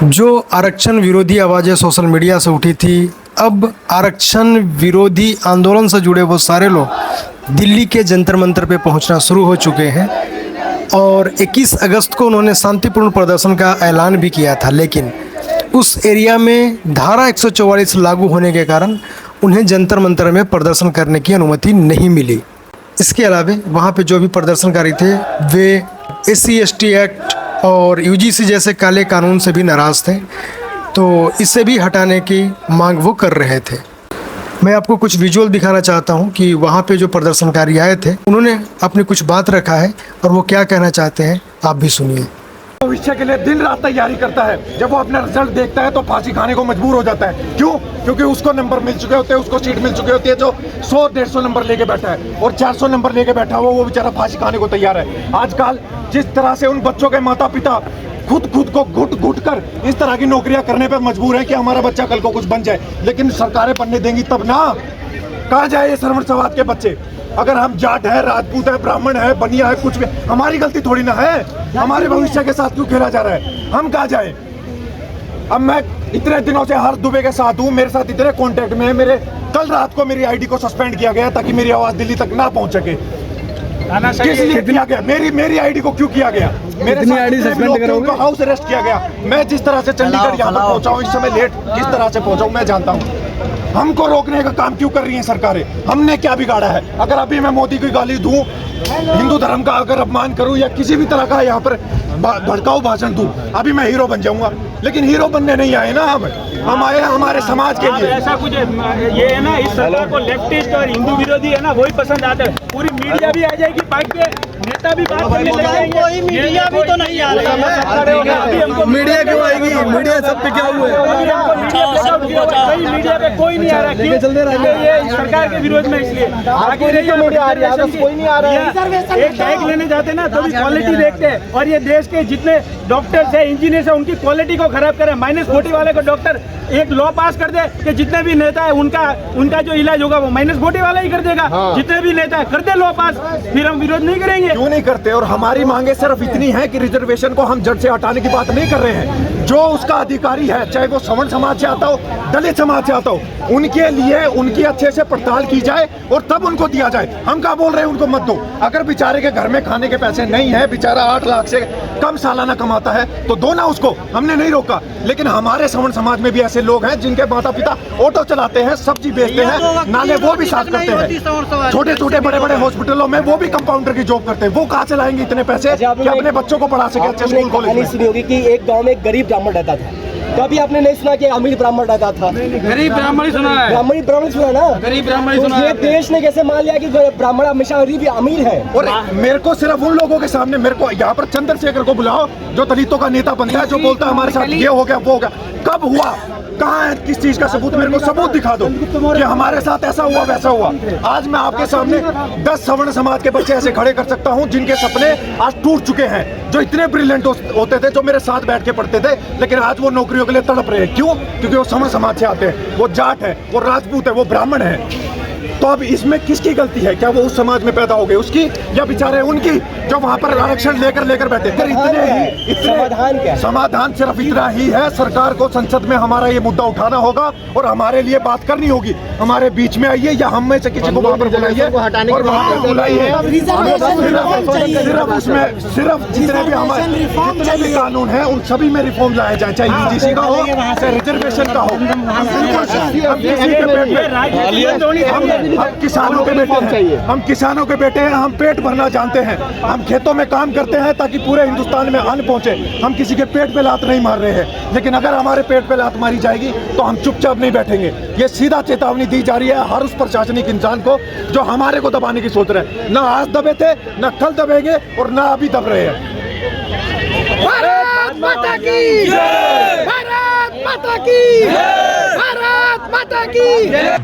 जो आरक्षण विरोधी आवाज़ें सोशल मीडिया से उठी थी, अब आरक्षण विरोधी आंदोलन से जुड़े वो सारे लोग दिल्ली के जंतर मंतर पे पहुंचना शुरू हो चुके हैं और 21 अगस्त को उन्होंने शांतिपूर्ण प्रदर्शन का ऐलान भी किया था, लेकिन उस एरिया में धारा 144 लागू होने के कारण उन्हें जंतर मंतर में प्रदर्शन करने की अनुमति नहीं मिली। इसके अलावा वहाँ पे जो भी प्रदर्शनकारी थे वे SC/ST एक्ट और UGC जैसे काले कानून से भी नाराज़ थे, तो इसे भी हटाने की मांग वो कर रहे थे। मैं आपको कुछ विजुअल दिखाना चाहता हूं कि वहां पे जो प्रदर्शनकारी आए थे उन्होंने अपनी कुछ बात रखा है और वो क्या कहना चाहते हैं, आप भी सुनिए। भविष्य के लिए दिन रात तैयारी करता है, जब वो अपना रिजल्ट देखता है तो फांसी खाने को मजबूर हो जाता है। क्यों? क्योंकि उसको नंबर मिल चुके होते हैं, उसको सीट मिल चुकी होती है जो 100-150 नंबर लेके बैठा है और 400 नंबर लेके बैठा हुआ वो बेचारा फांसी खाने को तैयार है। आजकल जिस तरह से उन बच्चों के माता पिता खुद को घुट कर इस तरह की नौकरियां करने पर मजबूर है कि हमारा बच्चा कल को कुछ बन जाए, लेकिन सरकारें बनने देंगी तब ना। कहाँ जाए ये सर्वण समाज के बच्चे? अगर हम जाट है, राजपूत है, ब्राह्मण है, बनिया है, कुछ भी हमारी गलती थोड़ी ना है। हमारे भविष्य के साथ क्यों खेला जा रहा है? हम कहाँ जाए? अब मैं इतने दिनों से हर दुबे के साथ हूँ, मेरे साथ इतने कॉन्टेक्ट में है। मेरे कल रात को मेरी ID को सस्पेंड किया गया ताकि मेरी आवाज दिल्ली तक ना पहुँच सके। किस लिए किया गया? मेरी ID को क्यों किया गया? मेरे साथ उनको हाउस अरेस्ट किया गया। मैं जिस तरह से चंडीगढ़ यहाँ पर पहुँचा हूँ, इस समय लेट किस तरह से पहुँचा हूँ मैं जानता हूँ। हमको रोकने का काम क्यों कर रही हैं सरकारें? हमने क्या बिगाड़ा है? अगर अभी मैं मोदी की गाली दूं, हिंदू धर्म का अगर अपमान करूं या किसी भी तरह का यहाँ पर भड़काऊ भाषण दूं, अभी मैं हीरो बन जाऊंगा। लेकिन हीरो बनने नहीं आए ना, हम आए हमारे समाज के लिए। ऐसा कुछ ये है ना, इस सरकार को लेफ्टिस्ट और हिंदू विरोधी है ना, वही पसंद आता है। पूरी मीडिया भी आ जाएगी, बाइक पे नेता भी बात करने लग जाएंगे। मीडिया भी तो नहीं आ रहा है। मीडिया क्यों आएगी? मीडिया सब पे क्या हुआ है? मीडिया पे कोई नहीं आ रहा, ये सरकार के विरोध में। इसलिए आगे कोई नहीं आ रहा है। एक बाइक लेने जाते ना तो भी क्वालिटी देखते हैं, और ये देश के जितने डॉक्टर्स है, इंजीनियर्स है, उनकी क्वालिटी को खराब करे। -40 वाले को डॉक्टर एक लॉ पास कर दे कि जितने भी नेता है उनका जो इलाज होगा वो -40 वाला ही कर देगा। जितने भी नेता है कर दे लॉ पास, फिर हम विरोध नहीं करेंगे। क्यों नहीं करते? और हमारी मांगे सिर्फ इतनी है कि रिजर्वेशन को हम जड़ से हटाने की बात नहीं कर रहे हैं। जो उसका अधिकारी है, चाहे वो सवर्ण समाज से आता हो, दलित समाज से आता हो, उनके लिए उनकी अच्छे से पड़ताल की जाए और तब उनको दिया जाए। हम क्या बोल रहे हैं उनको मत दो। अगर बेचारे के घर में खाने के पैसे नहीं है, बेचारा 8 लाख से कम सालाना कमाता है, तो दो ना उसको। हमने नहीं रोका। लेकिन हमारे सवर्ण समाज में भी ऐसे लोग हैं जिनके माता पिता ऑटो चलाते हैं, सब्जी बेचते हैं, नाले वो भी साफ करते हैं। छोटे छोटे बड़े बड़े हॉस्पिटलों में वो भी कंपाउंडर की जॉब करते हैं। वो कहाँ से लाएंगे इतने पैसे कि अपने बच्चों को पढ़ा सके अच्छे स्कूल कॉलेज? सुनी होगी कि एक गांव में एक गरीब ब्राह्मण रहता था। कभी आपने नहीं सुना कि अमीर ब्राह्मण रहता था? गरीब ब्राह्मण ही सुना है। ब्राह्मण सुना ना? गरीब ब्राह्मण तो ये देश ने कैसे मान लिया कि ब्राह्मण हमेशा अमीर है? और मेरे को सिर्फ उन लोगों के सामने, मेरे को यहाँ पर चंद्रशेखर को बुलाओ जो दलितों का नेता बनता है, जो बोलता है हमारे साथ ये हो गया वो हो गया। कब हुआ? कहाँ है? किस चीज का सबूत? मेरे को सबूत दिखा दो कि हमारे साथ ऐसा हुआ वैसा हुआ। आज मैं आपके सामने 10 सवर्ण समाज के बच्चे ऐसे खड़े कर सकता हूँ जिनके सपने आज टूट चुके हैं, जो इतने ब्रिलियंट होते थे, जो मेरे साथ बैठ के पढ़ते थे, लेकिन आज वो नौकरियों के लिए तड़प रहे हैं। क्यों? क्योंकि वो सवर्ण समाज से आते हैं, वो जाट है, वो राजपूत है, वो ब्राह्मण है। तो अब इसमें किसकी गलती है? क्या वो उस समाज में पैदा हो गए उसकी, या बेचारे उनकी जो वहाँ पर आरक्षण लेकर बैठे? समाधान क्या? समाधान सिर्फ इतना ही है, सरकार को संसद में हमारा ये मुद्दा उठाना होगा और हमारे लिए बात करनी होगी। हमारे बीच में आइए या हम में से किसी को वहाँ पर बुलाइए और वहाँ पर बुलाइए। सिर्फ जितने भी हमारे जितने भी कानून हैं उन सभी में रिफॉर्म लाया जाए, चाहे UGC का हो, चाहे रिजर्वेशन का हो। हम किसानों के बेटे हैं, हम किसानों के बेटे हैं, हम पेट भरना जानते हैं। हम खेतों में काम करते हैं ताकि पूरे हिंदुस्तान में अन्न पहुंचे। हम किसी के पेट पे लात नहीं मार रहे हैं, लेकिन अगर हमारे पेट पे लात मारी जाएगी तो हम चुपचाप नहीं बैठेंगे। ये सीधा चेतावनी दी जा रही है हर उस प्रशासनिक इंसान को जो हमारे को दबाने की सोच रहे हैं। ना आज दबे थे, ना कल दबेंगे और ना अभी दब रहे हैं। भारत माता की जय! भारत माता की जय! भारत माता की जय!